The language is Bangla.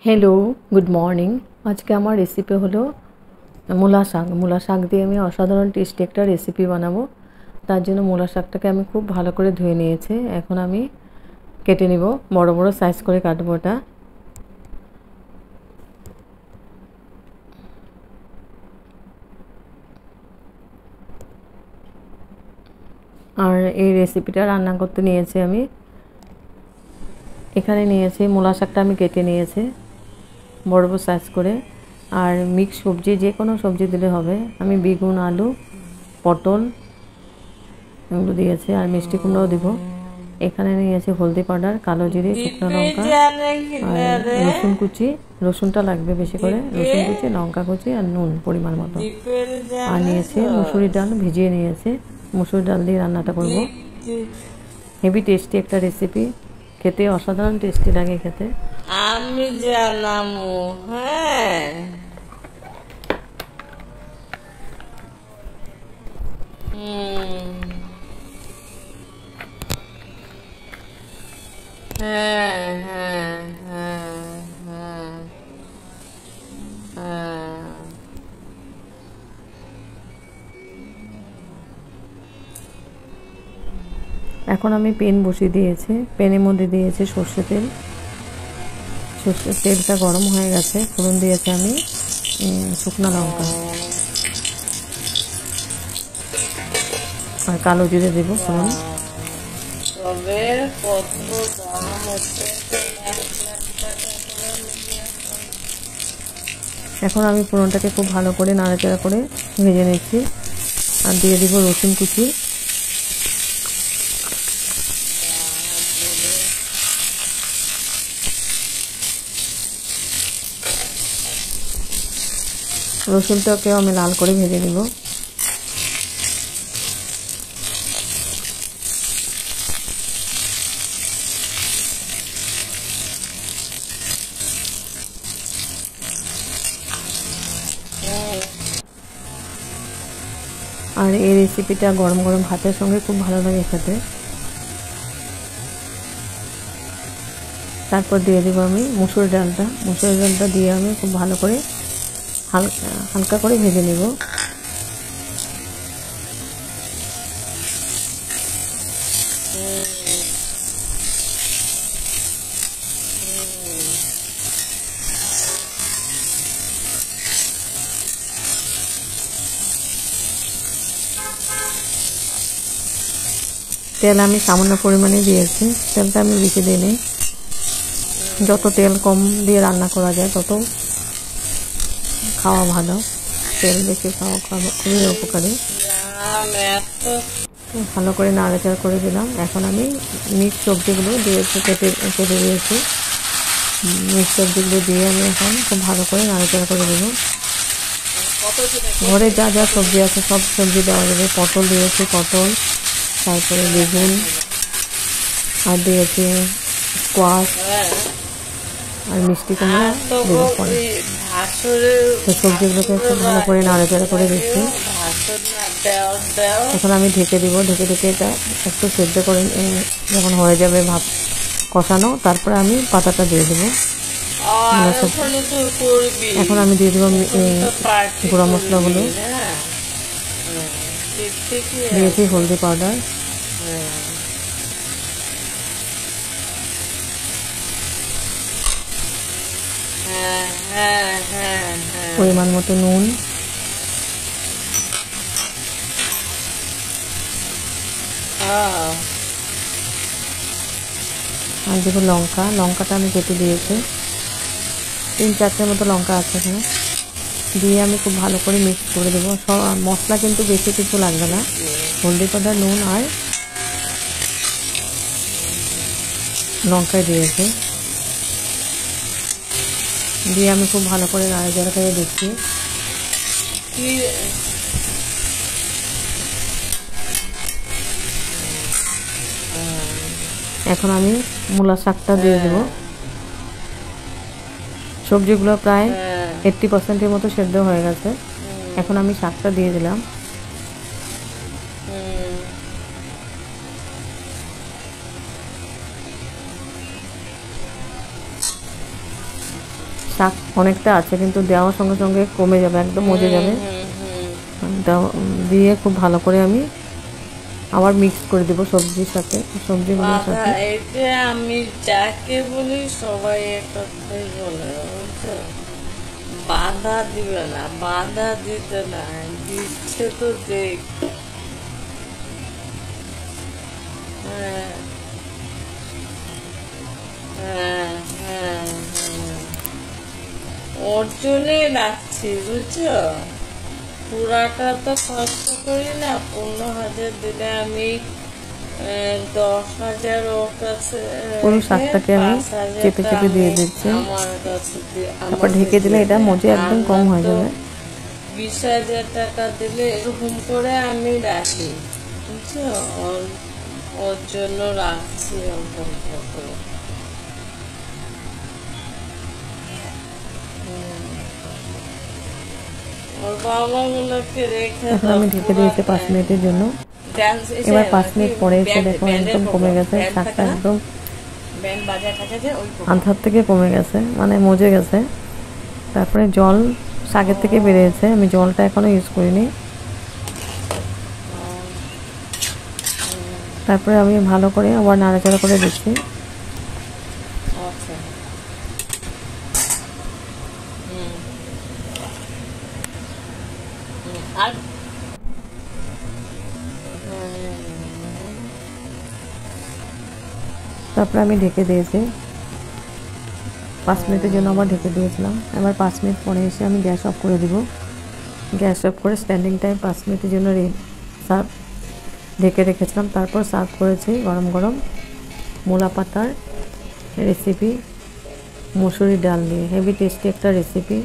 Hello good morning. आज के आमार रेसिपि हलो मूला शाक दिए आमी असाधारण टेस्टी एक रेसिपि बानाबो। तार जोन्नो मूला शाकटाके आमी खूब भालो करे धुए निয়েছি। এখন আমি কেটে নিব, বড় বড় সাইজ করে কাটবো এটা। আর এই রেসিপিটা রান্না করতে নিয়েছি আমি এখানে নিয়েছি मूला শাকটা আমি কেটে নিয়েছি বড় বড় সাইজ করে। আর মিক্স সবজি যে কোনো সবজি দিলে হবে। আমি বেগুন আলু পটল এগুলো দিয়েছি আর মিষ্টি কুমড়াও দিব। এখানে নিয়েছি হলদি পাউডার কালো জিরে শুকনো লঙ্কা আর রসুন কুচি, রসুনটা লাগবে বেশি করে, রসুন কুচি লঙ্কা কুচি আর নুন পরিমাণ মতো। আর নিয়েছি মুসুরি ডাল ভিজিয়ে নিয়েছি, মুসুরি ডাল দিয়ে রান্নাটা করব। হেভি টেস্টি একটা রেসিপি, খেতে অসাধারণ টেস্টি লাগে খেতে। আমি জানামু হ্যাঁ হ্যাঁ হ্যাঁ হ্যাঁ হ্যাঁ হ্যাঁ এখন আমি পেন বসিয়ে দিয়েছি, পেনের মধ্যে দিয়েছি সরষে তেল। সরষের তেলটা গরম হয়ে গেছে, ফোড়ন দিয়েছি আমি শুকনো লঙ্কা আর কালো জিরে দেব ফোড়ন। এখন আমি ফোড়নটাকে খুব ভালো করে নাড়াচাড়া করে ভেজে নিচ্ছি আর দিয়ে দিব রসুন কুচি। রসুনটাকেও আমি লাল করে ভেজে নিব। আর এই রেসিপিটা গরম গরম ভাতের সঙ্গে খুব ভালো লাগে খেতে। তারপর দিয়ে দেব আমি মুসুর ডালটা দিয়ে আমি খুব ভালো করে হালকা করে ভেজে নেব। তেল আমি সামান্য পরিমাণে দিয়েছি, তেলটা আমি বেশি দিইনি। যত তেল কম দিয়ে রান্না করা যায় তত খাওয়া ভালো, তেল বেশি খাওয়া খুবই উপকারী। ভালো করে নাড়াচাড়া করে দিলাম। এখন আমি মিক্স সবজিগুলো দিয়েছি, কেটে দিয়েছি। মিক্স সবজিগুলো দিয়ে আমি এখন খুব ভালো করে নাড়াচাড়া করে দেব। ঘরে যা যা সবজি আছে সব সবজি দেওয়া যাবে। পটল দিয়েছি, পটল, তারপরে বেগুন আর দিয়েছি স্কোয়াশ আর মিষ্টি কুমড়া দেবো পরে। সবজিগুলোকে খুব ভালো করে নাড়াচাড়া করে দিচ্ছি। এখন আমি ঢেকে দিব, ঢেকে এটা একটু সেদ্ধ করে যখন হয়ে যাবে ভাত কষানো, তারপরে আমি পাতাটা দিয়ে দেবো। এখন আমি দিয়ে দেবো গুঁড়া মশলাগুলো, দিয়েছি হলদি পাউডার, পরিমাণ মতো নুন, আর দেখো লঙ্কাটা আমি কেটে দিয়েছি, 3-4টে মতো লঙ্কা আছে এখানে। দিয়ে আমি খুব ভালো করে মিক্স করে দেবো। সব মশলা কিন্তু বেশি কিছু লাগবে না, হলদি পাউডার নুন আর লঙ্কায় দিয়েছি। দিয়ে আমি খুব ভালো করে নাড়াচাড়া করে দিচ্ছি। এখন আমি মূলা শাকটা দিয়ে দেবো। সবজিগুলো প্রায় 80% মতো সেদ্ধ হয়ে গেছে। এখন আমি শাকটা দিয়ে দিলাম। শাক অনেকটা আছে, কিন্তু দেওয়ার সঙ্গে সঙ্গে কমে যাবে, একদম মজে যাবে। দিয়ে খুব ভালো করে আমি আবার মিক্স করে দেবো সবজির সাথে, সবজিগুলোর সাথে। এটা আমি যাকে বলি সবাই একটাই বলে, বুঝছো? বাধা দিবে না, বাধা দিতে না, দিচ্ছে তো দেখ। হ্যাঁ হ্যাঁ হ্যাঁ, ওর জন্যই রাখছি, বুঝছো? পুরাটা তো খরচ করি না, 15,000 দিলে আমি 10,000 ওর কাছে, পুরো শাকটাকে আমি চেপে চেপে দিয়ে দিচ্ছি। আমার কাছে তারপর ঢেকে দিলে এটা মজে একদম কম হয়ে যাবে। 20,000 টাকা দিলে এরকম করে আমি রাখি, বুঝছো? ওর জন্য রাখছি ওরকম করে। ওর বাবাগুলোকে রেখে এখন আমি ঢেকে দিয়েছি 5 মিনিটের জন্য। এবার 5 মিনিট পরে এসে দেখো একদম কমে গেছে শাকটা, একদম আধার থেকে কমে গেছে, মানে মজে গেছে। তারপরে জল শাকের থেকে বেরিয়েছে, আমি জলটা এখনো ইউজ করিনি। তারপরে আমি ভালো করে আবার নাড়াচাড়া করে দিচ্ছি। তারপরে আমি ঢেকে দিয়েছি 5 মিনিটের জন্য, আবার ঢেকে দিয়েছিলাম। এবার 5 মিনিট পরে এসে আমি গ্যাস অফ করে দিব। গ্যাস অফ করে স্ট্যান্ডিং টাইম 5 মিনিটের জন্য সার্ভ ঢেকে রেখেছিলাম। তারপর সার্ভ করেছি গরম গরম মূলা পাতার রেসিপি, মুসুরি ডাল দিয়ে। হেভি টেস্টি একটা রেসিপি।